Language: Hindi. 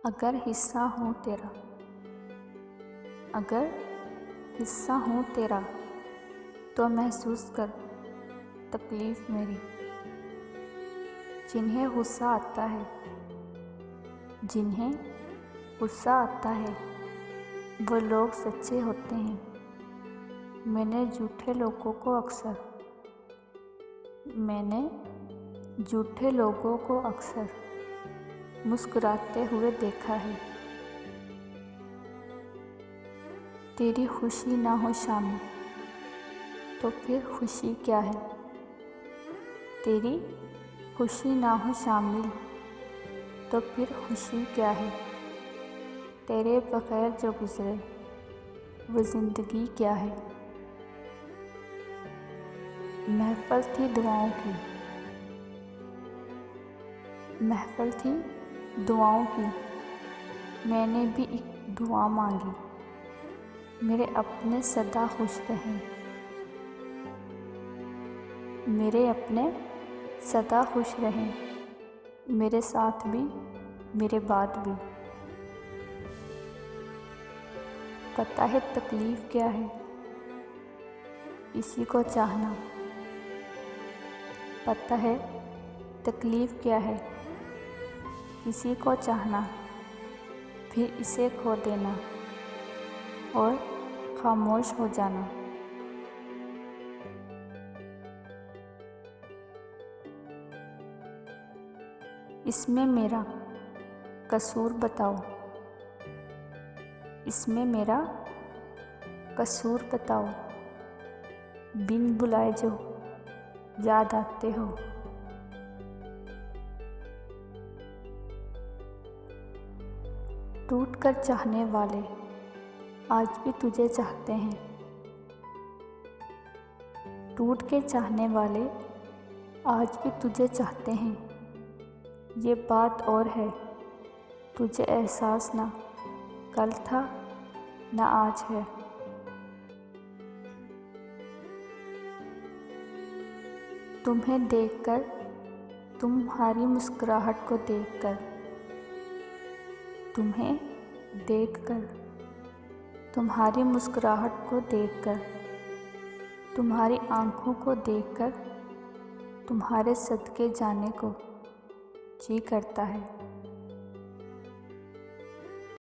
अगर हिस्सा हूँ तेरा, अगर हिस्सा हूँ तेरा, तो महसूस कर तकलीफ़ मेरी। जिन्हें गुस्सा आता है, जिन्हें गुस्सा आता है, वो लोग सच्चे होते हैं। मैंने झूठे लोगों को अक्सर मुस्कुराते हुए देखा है। तेरी खुशी ना हो शामिल तो फिर खुशी क्या है? तेरी खुशी ना हो शामिल तो फिर खुशी क्या है? तेरे बगैर जो गुजरे वो ज़िंदगी क्या है? महफ़िल थी दुआओं की, महफ़िल थी दुआओं की, मैंने भी एक दुआ मांगी। मेरे अपने सदा खुश रहें, मेरे अपने सदा खुश रहें, मेरे साथ भी मेरे बाद भी। पता है तकलीफ़ क्या है? किसी को चाहना। पता है तकलीफ़ क्या है? किसी को चाहना, फिर इसे खो देना और खामोश हो जाना। इसमें मेरा कसूर बताओ, इसमें मेरा कसूर बताओ। बिन बुलाए जो याद आते हो। टूट कर चाहने वाले आज भी तुझे चाहते हैं। टूट के चाहने वाले आज भी तुझे चाहते हैं। ये बात और है, तुझे एहसास ना कल था ना आज है। तुम्हें देखकर, तुम्हारी मुस्कुराहट को देखकर, तुम्हें देखकर, तुम्हारी मुस्कुराहट को देखकर, तुम्हारी आँखों को देखकर, तुम्हारे सदके जाने को जी करता है।